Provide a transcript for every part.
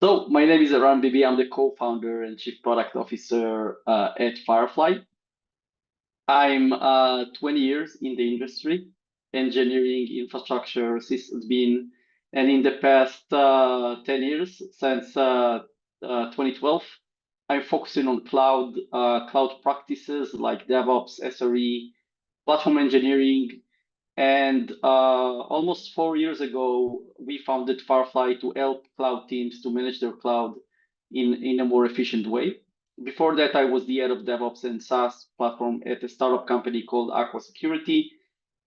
So my name is Eran Bibi. I'm the co-founder and chief product officer at Firefly. I'm 20 years in the industry, engineering, infrastructure, sysadmin, and in the past 10 years, since 2012, I'm focusing on cloud practices like DevOps, SRE, platform engineering, and almost 4 years ago, we founded Firefly to help cloud teams to manage their cloud in a more efficient way. Before that, I was the head of DevOps and SaaS platform at a startup company called Aqua Security.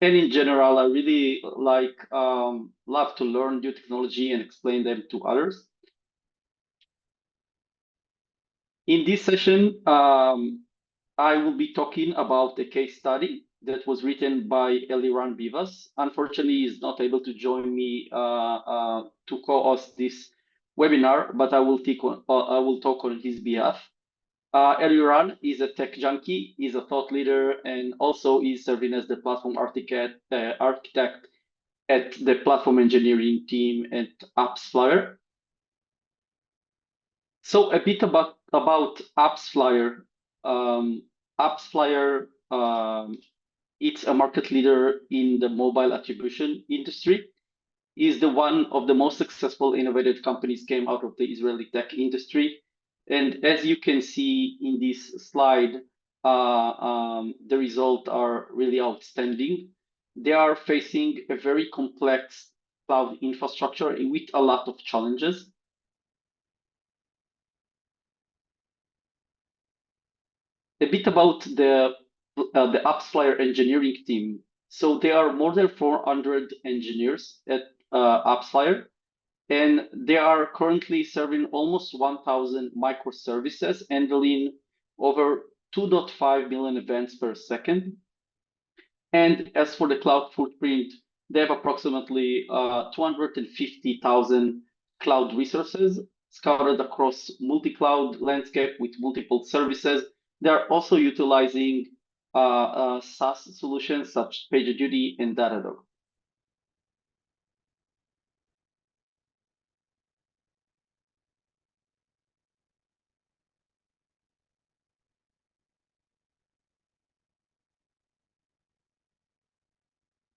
And in general, I really love to learn new technology and explain them to others. In this session, I will be talking about a case study that was written by Eliran Bivas. Unfortunately, he's not able to join me to co-host this webinar, but I will talk on his behalf. Eliran is a tech junkie, he's a thought leader, and also is serving as the platform architect at the platform engineering team at AppsFlyer. So a bit about AppsFlyer. AppsFlyer, it's a market leader in the mobile attribution industry. Is the one of the most successful innovative companies came out of the Israeli tech industry. And as you can see in this slide, the results are really outstanding. They are facing a very complex cloud infrastructure with a lot of challenges. A bit about the AppsFlyer engineering team. So there are more than 400 engineers at AppsFlyer, and they are currently serving almost 1,000 microservices, handling over 2.5 million events per second. And as for the cloud footprint, they have approximately 250,000 cloud resources scattered across multi-cloud landscape with multiple services. They are also utilizing SaaS solutions such as PagerDuty and Datadog.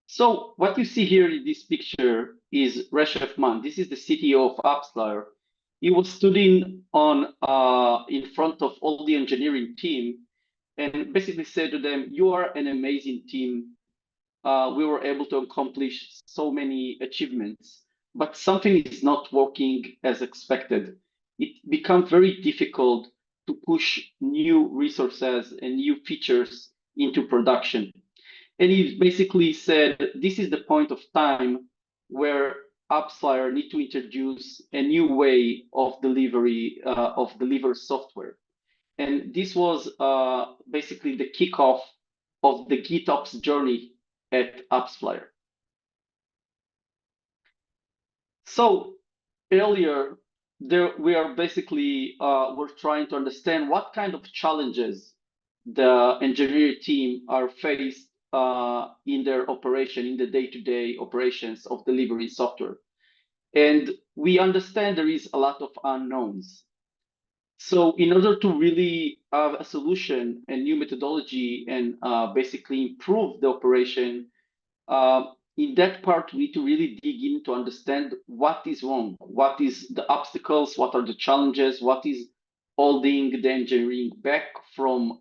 So what you see here in this picture is Reshef Man. This is the CTO of AppsFlyer. He was studying on in front of all the engineering team and basically said to them, "You are an amazing team. We were able to accomplish so many achievements, but something is not working as expected. It becomes very difficult to push new resources and new features into production." And he basically said, this is the point of time where AppsFlyer need to introduce a new way of delivery of deliver software. And this was basically the kickoff of the GitOps journey at AppsFlyer. So earlier, we are basically we're trying to understand what kind of challenges the engineering team are faced in their operation, in the day-to-day operations of delivery software. And we understand there is a lot of unknowns. So in order to really have a solution and new methodology and basically improve the operation, in that part, we need to really dig in to understand what is wrong, what is the obstacles, what are the challenges, what is holding the engineering back from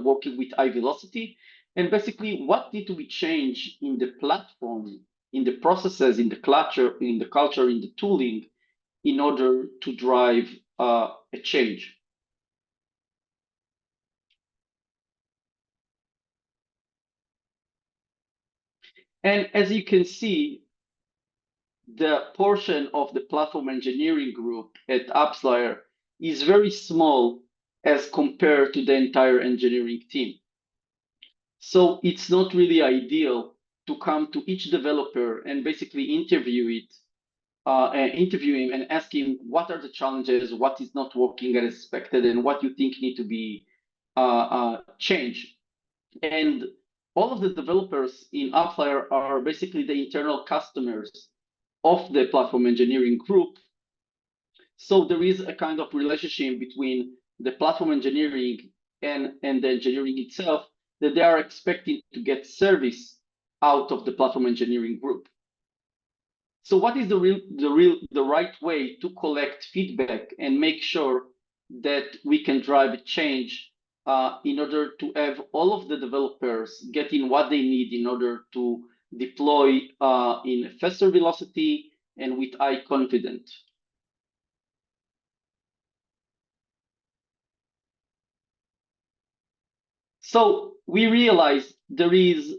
working with high velocity, and basically what need to be changed in the platform, in the processes, in the culture, in the tooling, in order to drive a change. And as you can see, the portion of the platform engineering group at AppsFlyer is very small as compared to the entire engineering team. So it's not really ideal to come to each developer and basically interview him and ask him what are the challenges, what is not working as expected, and what you think need to be changed. And all of the developers in AppsFlyer are basically the internal customers of the platform engineering group. So there is a kind of relationship between the platform engineering and the engineering itself, that they are expecting to get service out of the platform engineering group. So what is the right way to collect feedback and make sure that we can drive a change in order to have all of the developers getting what they need in order to deploy in faster velocity and with high confidence? So we realize there is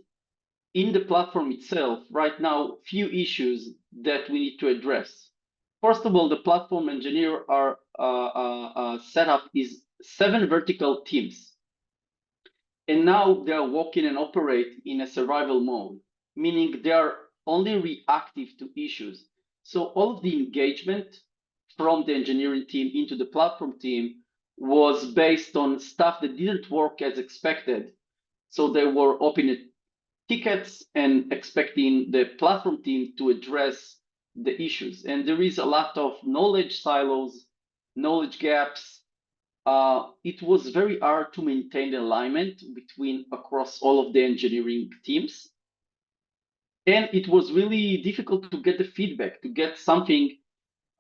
in the platform itself right now few issues that we need to address. First of all, the platform engineer are setup is 7 vertical teams, and now they are working and operate in a survival mode, meaning they are only reactive to issues. So all of the engagement from the engineering team into the platform team was based on stuff that didn't work as expected. So they were opening tickets and expecting the platform team to address the issues. And there is a lot of knowledge silos, knowledge gaps. It was very hard to maintain alignment between across all of the engineering teams. And it was really difficult to get the feedback, to get something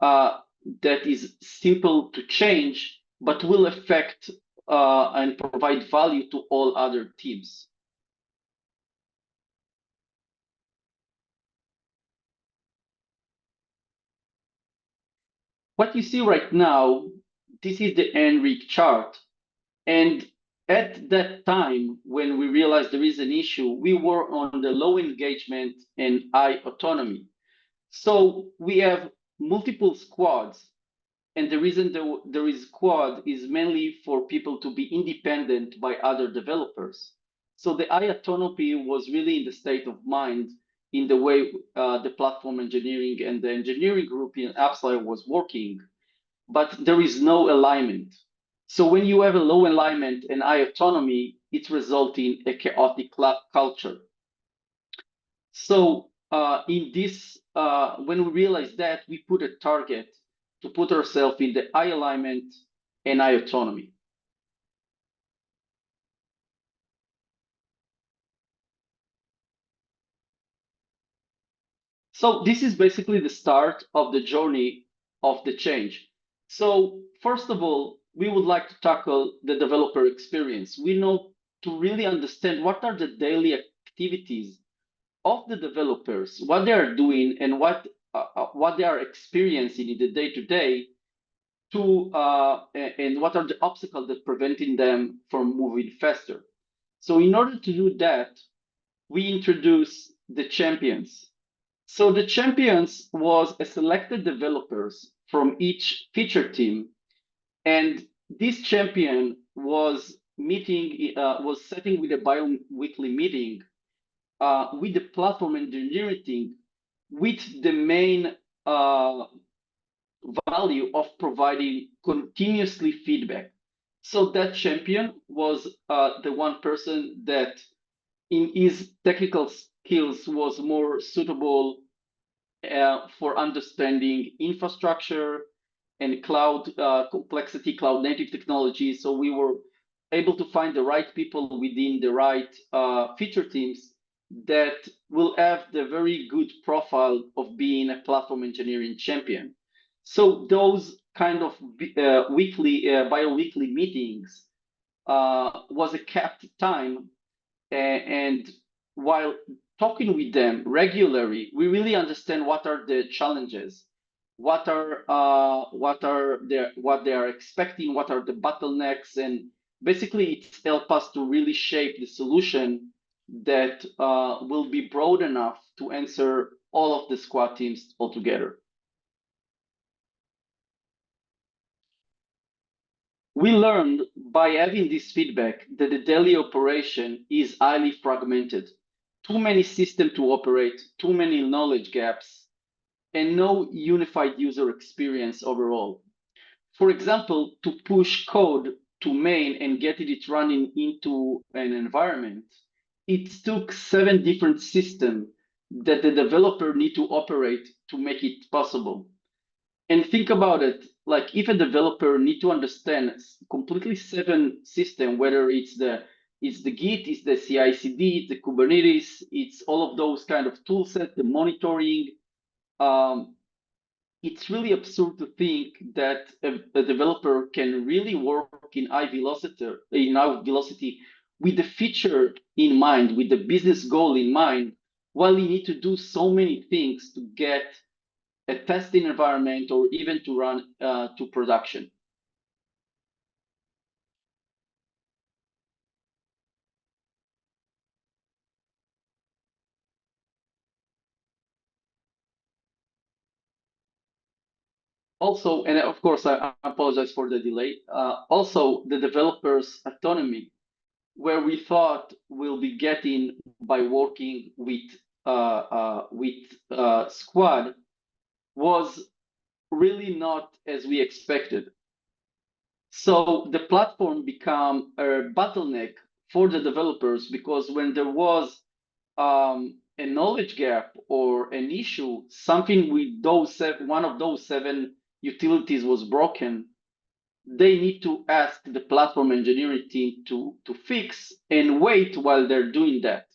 that is simple to change, but will affect and provide value to all other teams. What you see right now, this is the Henrik chart. And at that time, when we realized there is an issue, we were on the low engagement and high autonomy. So we have multiple squads. And the reason there is squad is mainly for people to be independent by other developers. So the high autonomy was really in the state of mind in the way the platform engineering and the engineering group in AppsFlyer was working, but there is no alignment. So when you have a low alignment and high autonomy, it results in a chaotic culture. So in this, when we realized that, we put a target to put ourselves in the high alignment and high autonomy. So this is basically the start of the journey of the change. So first of all, we would like to tackle the developer experience. We know to really understand what are the daily activities of the developers, what they are doing, and what they are experiencing in the day-to-day, and what are the obstacles that preventing them from moving faster. So in order to do that, we introduce the champions. So the champions was a selected developers from each feature team, and this champion was setting with a bi-weekly meeting with the platform engineering team, with the main value of providing continuously feedback. So that champion was the one person that in his technical skills was more suitable for understanding infrastructure and cloud complexity, cloud native technology. So we were able to find the right people within the right feature teams that will have the very good profile of being a platform engineering champion. So those kind of bi-weekly meetings was a capped time, and while talking with them regularly, we really understand what are the challenges, what they are expecting, what are the bottlenecks, and basically it helps us to really shape the solution that will be broad enough to answer all of the squad teams altogether. We learned by having this feedback that the daily operation is highly fragmented. Too many systems to operate, too many knowledge gaps, and no unified user experience overall. For example, to push code to main and get it running into an environment, it took 7 different systems that the developer need to operate to make it possible. And think about it, like if a developer need to understand completely seven system, whether it's the Git, it's the CI/CD, it's the Kubernetes, it's all of those kind of tool set, the monitoring. It's really absurd to think that a developer can really work in high velocity with the feature in mind, with the business goal in mind, while you need to do so many things to get a testing environment or even to run to production. Also, and of course, I apologize for the delay. Also, the developers' autonomy, where we thought we'll be getting by working with Squad, was really not as we expected. So the platform became a bottleneck for the developers because when there was a knowledge gap or an issue, something with one of those seven utilities was broken, they need to ask the platform engineering team to fix and wait while they're doing that.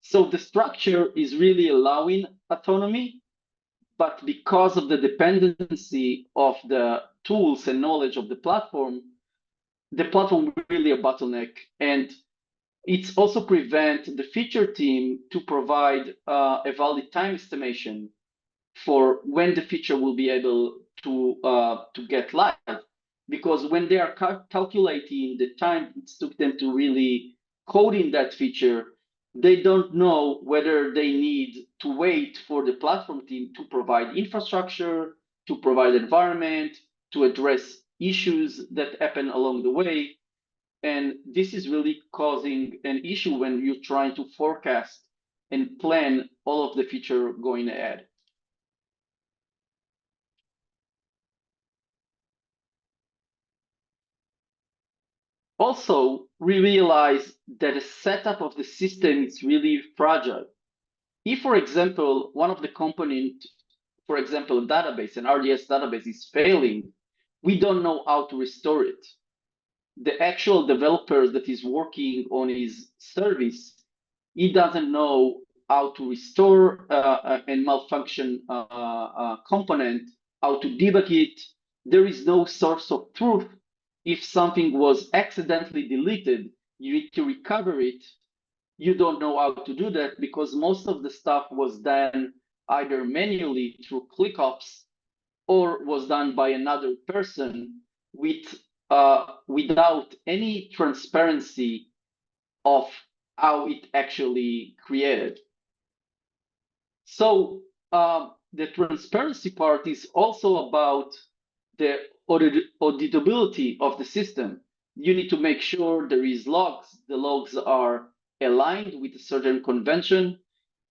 So the structure is really allowing autonomy, but because of the dependency of the tools and knowledge of the platform really a bottleneck. And it's also prevent the feature team to provide a valid time estimation for when the feature will be able to get live. Because when they are calculating the time it took them to really code in that feature, they don't know whether they need to wait for the platform team to provide infrastructure, to provide environment, to address issues that happen along the way. And this is really causing an issue when you're trying to forecast and plan all of the feature going ahead. Also, we realize that the setup of the system is really fragile. If, for example, one of the components, for example, a database, an RDS database is failing, we don't know how to restore it. The actual developer that is working on his service, he doesn't know how to restore a malfunction component, how to debug it. There is no source of truth. If something was accidentally deleted, you need to recover it. You don't know how to do that because most of the stuff was done either manually through ClickOps or was done by another person without any transparency of how it actually created. So the transparency part is also about the auditability of the system. You need to make sure there is logs. The logs are aligned with a certain convention,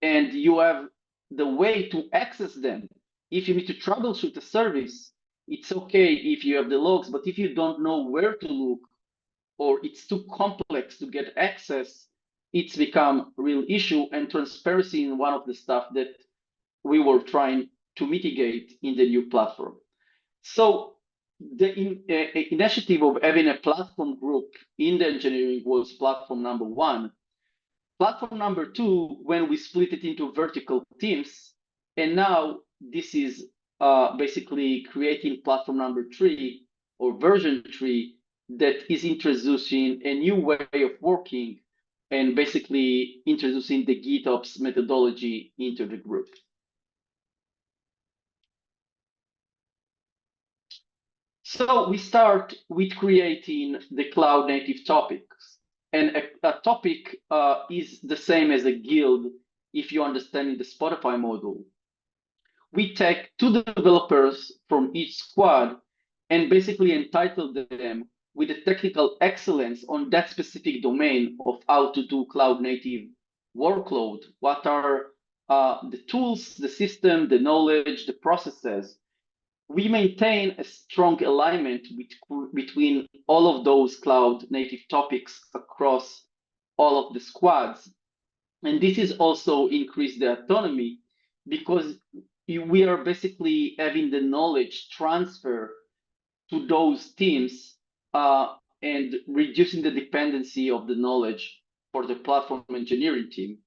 and you have the way to access them. If you need to troubleshoot a service, it's okay if you have the logs, but if you don't know where to look, or it's too complex to get access, it's become a real issue. And transparency is one of the stuff that we were trying to mitigate in the new platform. So the initiative of having a platform group in the engineering was platform number one. Platform number two, when we split it into vertical teams, and now this is basically creating platform number three or version three that is introducing a new way of working and basically introducing the GitOps methodology into the group. So we start with creating the cloud native topics. And a topic is the same as a guild if you understand the Spotify model. We take two developers from each squad and basically entitle them with the technical excellence on that specific domain of how to do cloud native workload. What are the tools, the system, the knowledge, the processes. We maintain a strong alignment between all of those cloud native topics across all of the squads. And this is also increased the autonomy because we are basically having the knowledge transfer to those teams and reducing the dependency of the knowledge for the platform engineering team.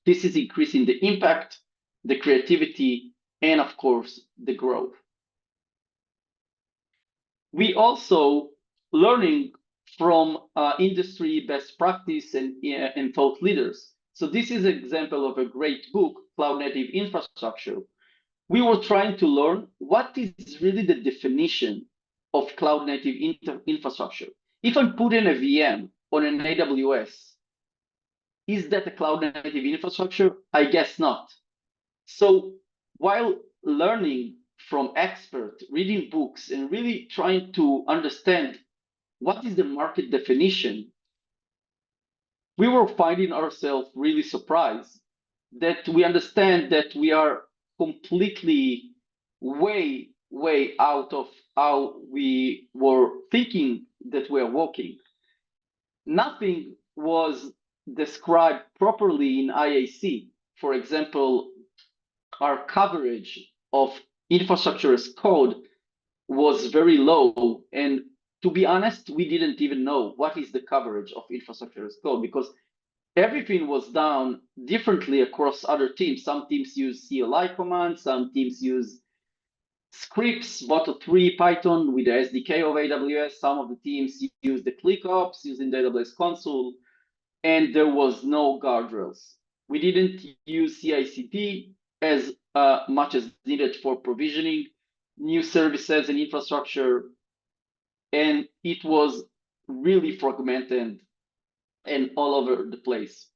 This is increasing the impact, the creativity, and of course, the growth. We also learning from industry best practice and thought leaders. So this is an example of a great book, Cloud Native Infrastructure. We were trying to learn what is really the definition of cloud native infrastructure. If I put in a VM on an AWS, is that a cloud native infrastructure? I guess not. So while learning from experts, reading books, and really trying to understand what is the market definition, we were finding ourselves really surprised that we understand that we are completely way out of how we were thinking that we are walking. Nothing was described properly in IAC. For example, our coverage of infrastructure as code was very low. And to be honest, we didn't even know what is the coverage of infrastructure as code because everything was done differently across other teams. Some teams use CLI commands, some teams use scripts, Boto3, Python with the SDK of AWS. Some of the teams use the ClickOps using the AWS console, and there was no guardrails. We didn't use CI/CD as much as needed for provisioning new services and infrastructure, and it was really fragmented and all over the place.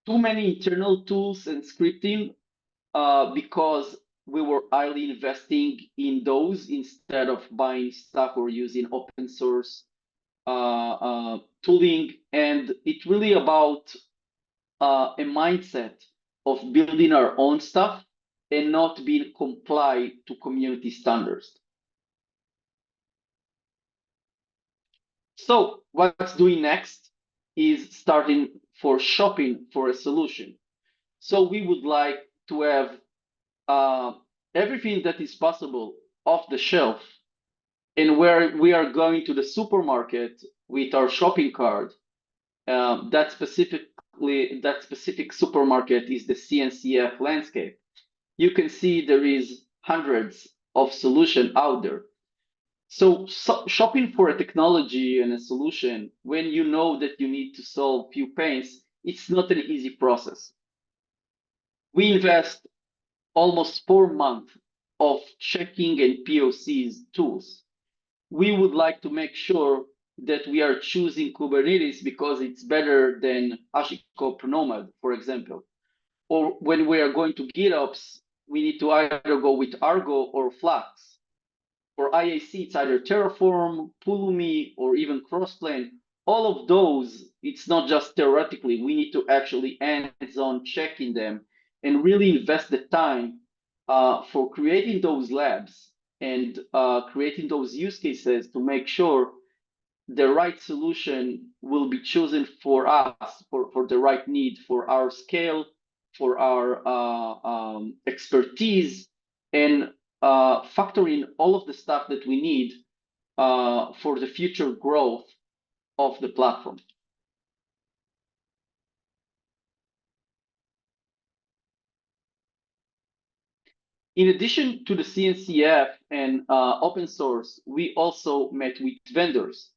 Too many internal tools and scripting because we were highly investing in those instead of buying stuff or using open source tooling. And it's really about a mindset of building our own stuff and not being comply to community standards. So what's doing next is starting for shopping for a solution. So we would like to have everything that is possible off the shelf, and where we are going to the supermarket with our shopping cart, that specific supermarket is the CNCF landscape. You can see there is hundreds of solutions out there. So shopping for a technology and a solution when you know that you need to solve few pains, it's not an easy process. We invest almost 4 months of checking and POCs tools. We would like to make sure that we are choosing Kubernetes because it's better than HashiCorp Nomad, for example. Or when we are going to GitOps, we need to either go with Argo or Flux. For IAC, it's either Terraform, Pulumi, or even Crossplane. All of those, it's not just theoretically. We need to actually hands-on checking them and really invest the time for creating those labs and creating those use cases to make sure the right solution will be chosen for us, for the right need, for our scale, for our expertise, and factor in all of the stuff that we need for the future growth of the platform. In addition to the CNCF and open source, we also met with vendors.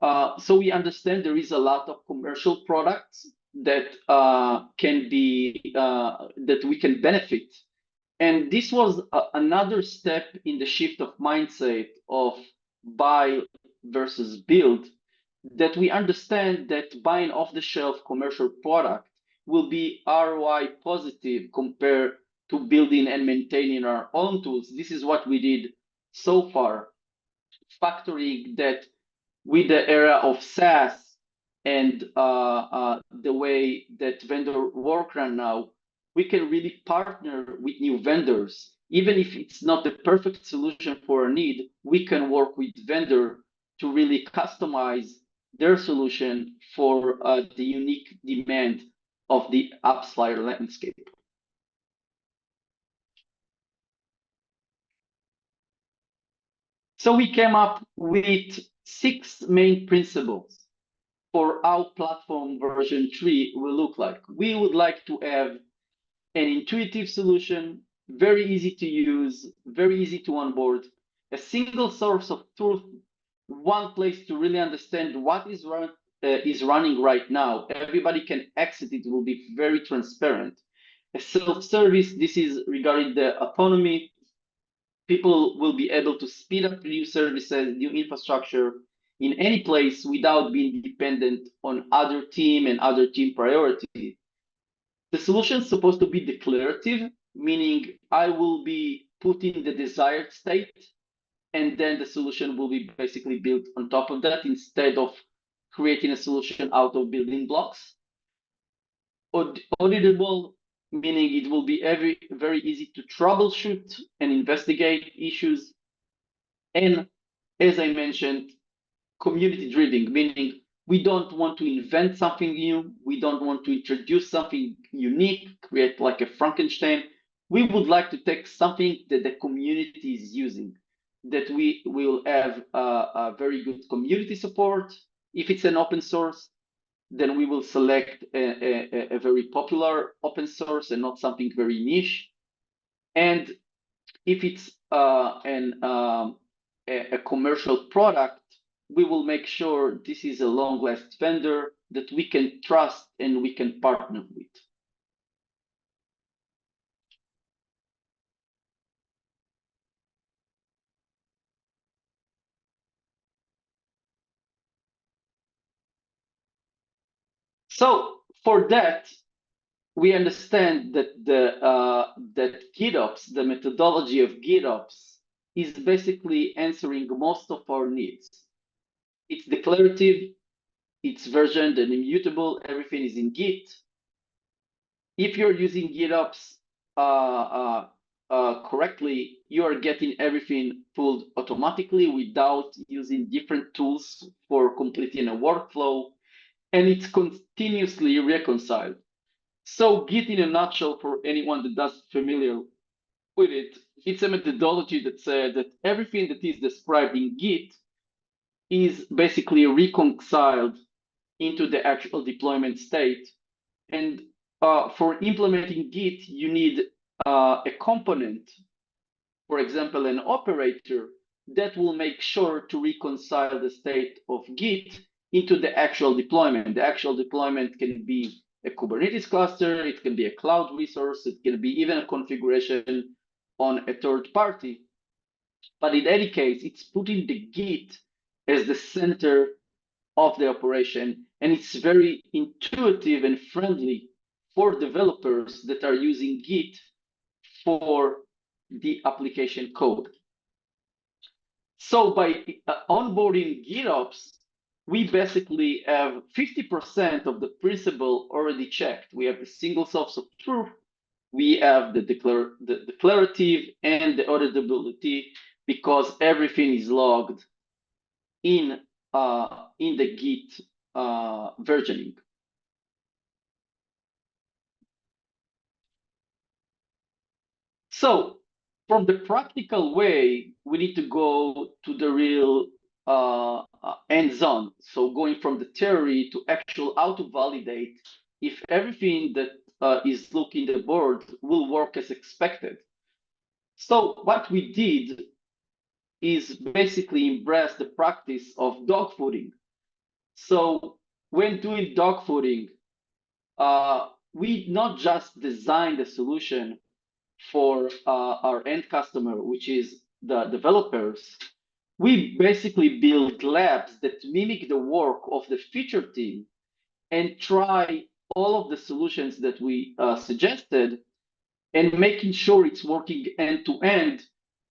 So we understand there is a lot of commercial products that can be that we can benefit. And this was another step in the shift of mindset of buy versus build, that we understand that buying off-the-shelf commercial product will be ROI positive compared to building and maintaining our own tools. This is what we did so far, factoring that with the era of SaaS and the way that vendor work right now, we can really partner with new vendors. Even if it's not the perfect solution for a need, we can work with vendor to really customize their solution for the unique demand of the AppsFlyer landscape. So we came up with 6 main principles for how platform version 3 will look like. We would like to have an intuitive solution, very easy to use, very easy to onboard, a single source of truth, one place to really understand what is running right now. Everybody can exit it, will be very transparent. A self-service, this is regarding the autonomy. People will be able to speed up new services, new infrastructure in any place without being dependent on other team and other team priority. The solution is supposed to be declarative, meaning I will be putting the desired state, and then the solution will be basically built on top of that instead of creating a solution out of building blocks. Auditable, meaning it will be very easy to troubleshoot and investigate issues. And as I mentioned, community driven, meaning we don't want to invent something new. We don't want to introduce something unique, create like a Frankenstein. We would like to take something that the community is using, that we will have a very good community support. If it's an open source, then we will select a very popular open source and not something very niche. And if it's a commercial product, we will make sure this is a long-lasting vendor that we can trust and we can partner with. So for that, we understand that that GitOps, the methodology of GitOps, is basically answering most of our needs. It's declarative, it's versioned and immutable, everything is in Git. If you're using GitOps correctly, you are getting everything pulled automatically without using different tools for completing a workflow, and it's continuously reconciled. So Git in a nutshell, for anyone that doesn't familiar with it, it's a methodology that says that everything that is described in Git is basically reconciled into the actual deployment state. And for implementing Git, you need a component, for example, an operator that will make sure to reconcile the state of Git into the actual deployment. The actual deployment can be a Kubernetes cluster, it can be a cloud resource, it can be even a configuration on a third party. But in any case, it's putting the Git as the center of the operation, and it's very intuitive and friendly for developers that are using Git for the application code. So by onboarding GitOps, we basically have 50% of the principle already checked. We have the single source of truth, we have the declarative and the auditability, because everything is logged in the Git versioning. So from the practical way, we need to go to the real hands-on. So going from the theory to actual how to validate if everything that is looking the board will work as expected. So what we did is basically embrace the practice of dogfooding. So when doing dogfooding, we not just designed a solution for our end customer, which is the developers. We basically build labs that mimic the work of the feature team and try all of the solutions that we suggested and making sure it's working end to end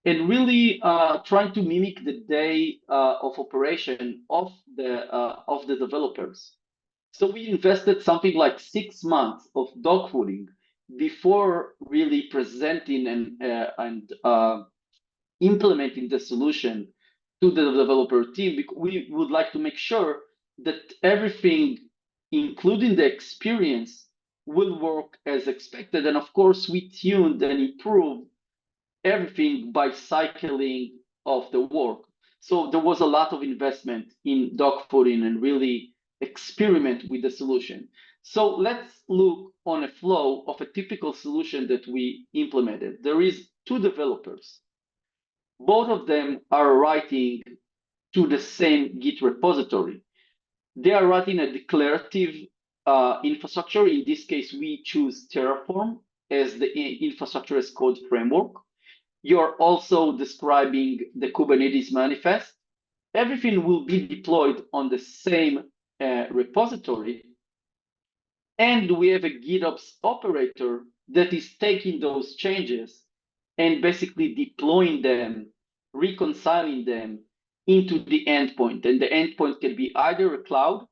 and really trying to mimic the day of operation of the developers. So we invested something like 6 months of dogfooding before really presenting and implementing the solution to the developer team. We would like to make sure that everything, including the experience, will work as expected. And of course, we tuned and improved everything by cycling of the work. So there was a lot of investment in dogfooding and really experiment with the solution. So let's look on a flow of a typical solution that we implemented. There is two developers. Both of them are writing to the same Git repository. They are writing a declarative infrastructure. In this case, we choose Terraform as the infrastructure as code framework. You're also describing the Kubernetes manifest. Everything will be deployed on the same repository. And we have a GitOps operator that is taking those changes and basically deploying them, reconciling them into the endpoint. And the endpoint can be either a cloud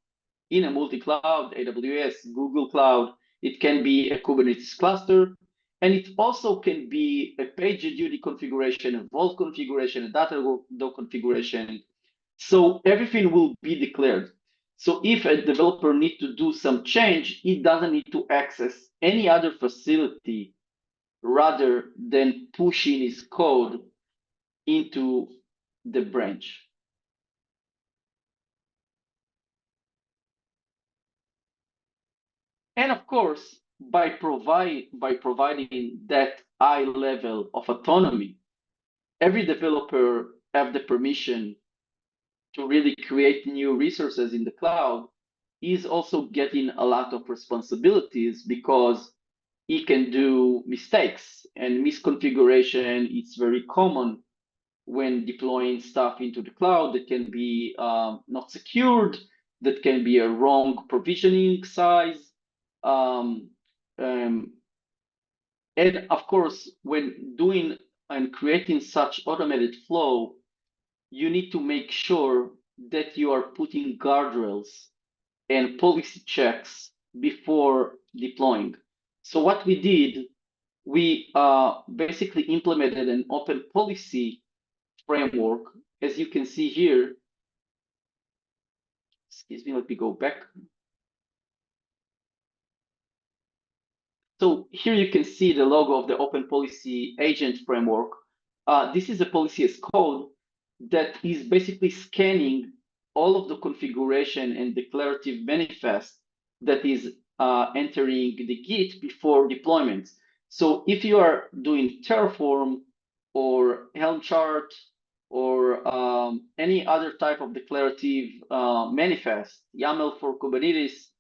in a multi-cloud, AWS, Google Cloud. It can be a Kubernetes cluster. And it also can be a PagerDuty configuration, a Vault configuration, a Datadog configuration. So everything will be declared. So if a developer needs to do some change, it doesn't need to access any other facility rather than pushing his code into the branch. And of course, by providing that high level of autonomy, every developer have the permission to really create new resources in the cloud. Is also getting a lot of responsibilities because he can do mistakes and misconfiguration. It's very common when deploying stuff into the cloud that can be not secured, that can be a wrong provisioning size. And of course, when doing and creating such automated flow, you need to make sure that you are putting guardrails and policy checks before deploying. So what we did, we basically implemented an open policy framework. As you can see here, excuse me, let me go back. So here you can see the logo of the open policy agent framework. This is a policy as code that is basically scanning all of the configuration and declarative manifest that is entering the Git before deployment. So if you are doing Terraform or Helm chart or any other type of declarative manifest, YAML for Kubernetes,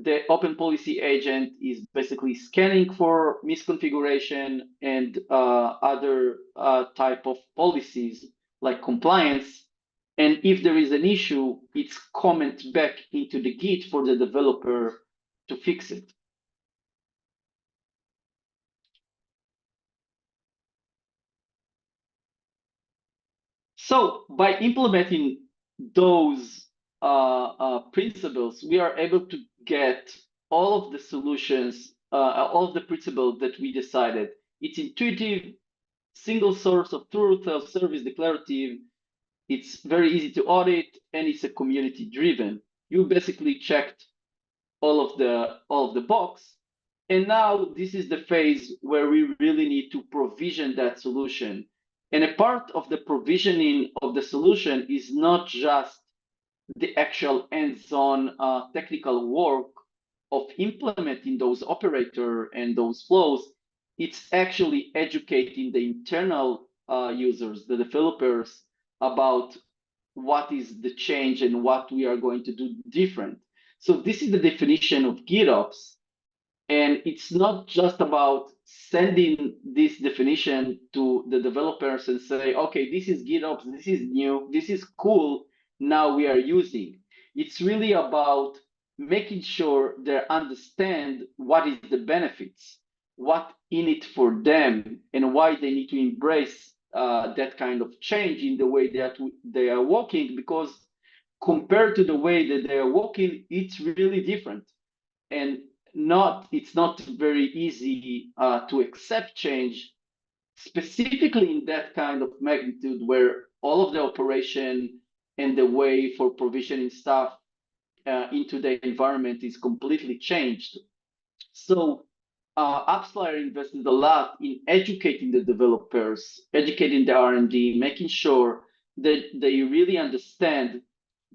the open policy agent is basically scanning for misconfiguration and other type of policies like compliance. And if there is an issue, it's comment back into the Git for the developer to fix it. So by implementing those principles, we are able to get all of the solutions, all of the principles that we decided. It's intuitive, single source of truth, self-service, declarative. It's very easy to audit, and it's a community driven. You basically checked all of the box, and now this is the phase where we really need to provision that solution. And a part of the provisioning of the solution is not just the actual hands-on technical work of implementing those operator and those flows. It's actually educating the internal users, the developers, about what is the change and what we are going to do different. So this is the definition of GitOps. And it's not just about sending this definition to the developers and say, okay, this is GitOps, this is new, this is cool, now we are using. It's really about making sure they understand what is the benefits, what in it for them, and why they need to embrace that kind of change in the way that they are working, because compared to the way that they are working, it's really different. And it's not very easy to accept change, specifically in that kind of magnitude where all of the operation and the way for provisioning stuff into the environment is completely changed. So AppsFlyer invested a lot in educating the developers, educating the R&D, making sure that they really understand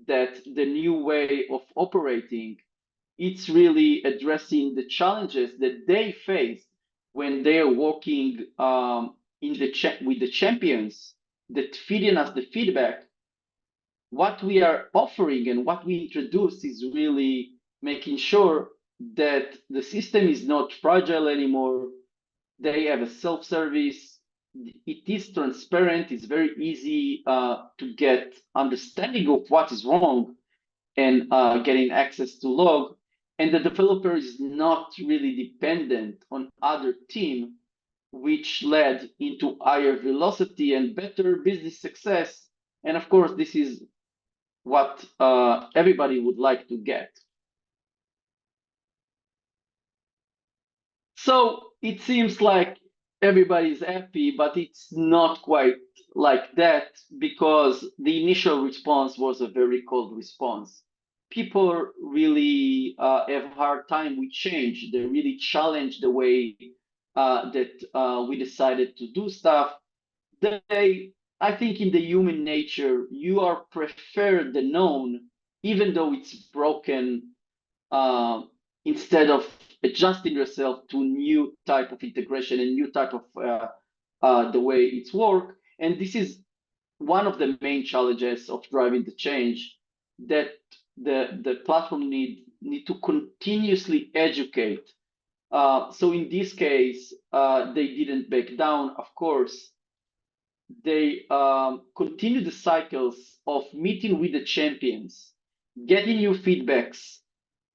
that the new way of operating, it's really addressing the challenges that they face when they are working with the champions that feeding us the feedback. What we are offering and what we introduce is really making sure that the system is not fragile anymore. They have a self-service. It is transparent. It's very easy to get understanding of what is wrong and getting access to log. And the developer is not really dependent on other team, which led into higher velocity and better business success. And of course, this is what everybody would like to get. So it seems like everybody's happy, but it's not quite like that because the initial response was a very cold response. People really have a hard time with change. They really challenge the way that we decided to do stuff. I think in the human nature, you are preferred the known, even though it's broken, uh, instead of adjusting yourself to new type of integration and new type of the way it's work. And this is one of the main challenges of driving the change, that the platform need to continuously educate. So in this case, they didn't back down, of course. They continue the cycles of meeting with the champions, getting new feedbacks,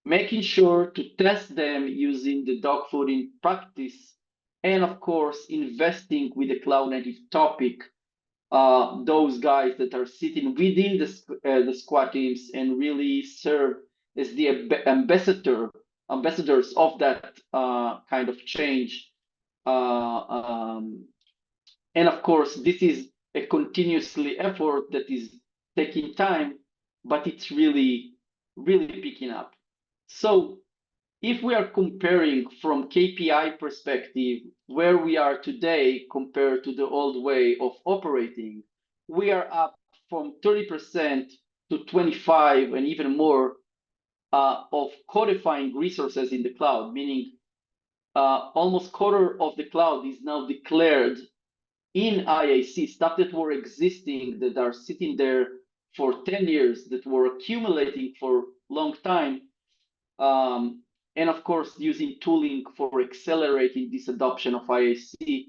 making sure to test them using the dog food in practice, and of course, investing with the cloud native topic, those guys that are sitting within the squad teams and really serve as the ambassadors of that kind of change. And of course, this is a continuously effort that is taking time, but it's really, really picking up. So if we are comparing from KPI perspective, where we are today compared to the old way of operating, we are up from 30% to 25 and even more of codifying resources in the cloud, meaning almost quarter of the cloud is now declared in IAC, stuff that were existing, that are sitting there for 10 years, that were accumulating for a long time. And of course, using tooling for accelerating this adoption of IAC.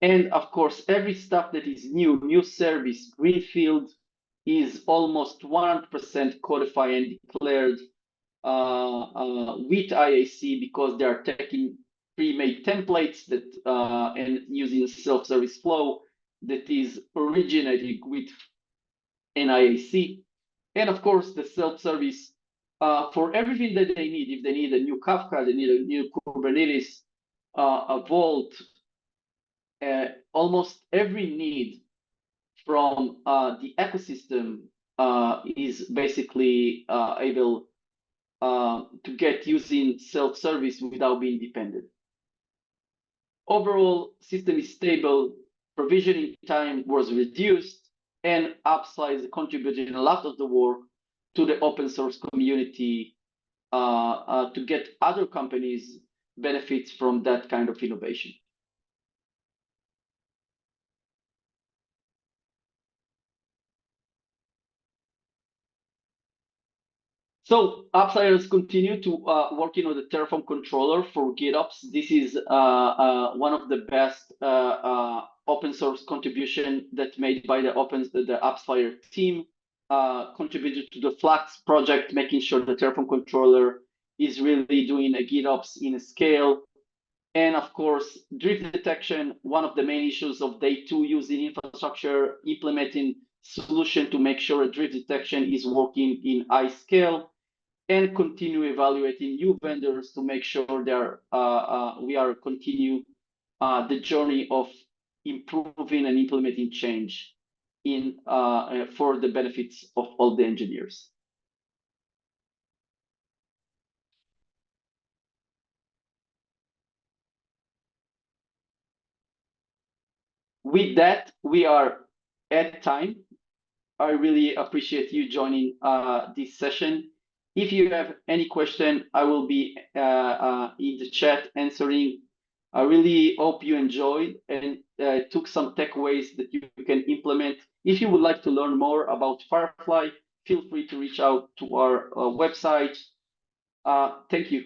And of course, every stuff that is new service, greenfield, is almost 100% codified and declared with IAC because they are taking pre-made templates that and using a self-service flow that is originating with an IAC. And of course, the self-service for everything that they need. If they need a new Kafka, they need a new Kubernetes, a Vault, almost every need from the ecosystem is basically able to get using self-service without being dependent. Overall, system is stable, provisioning time was reduced, and AppsFlyer contributed a lot of the work to the open source community to get other companies benefits from that kind of innovation. So AppsFlyer continue to working on the Terraform controller for GitOps. This is one of the best open source contribution that made by the AppsFlyer team. Contributed to the Flux project, making sure the Terraform controller is really doing a GitOps in a scale. And of course, drift detection, one of the main issues of day two using infrastructure, implementing solution to make sure a drift detection is working in high scale, and continue evaluating new vendors to make sure we are continue the journey of improving and implementing change in for the benefits of all the engineers. 。 . 。 。 . 。 . 。 . 。 . 。 . 。 . 。 . 。 . 。 . 。 . 。 。 . 。 . 。 . 。 . 。 . 。 . 。 . 。 . 。 . 。 . 。 . 。 . 。 . . 。 . 。With that, we are at time. I really appreciate you joining this session. If you have any question, I will be in the chat answering. I really hope you enjoyed and took some takeaways that you can implement. If you would like to learn more about Firefly, feel free to reach out to our website. Thank you.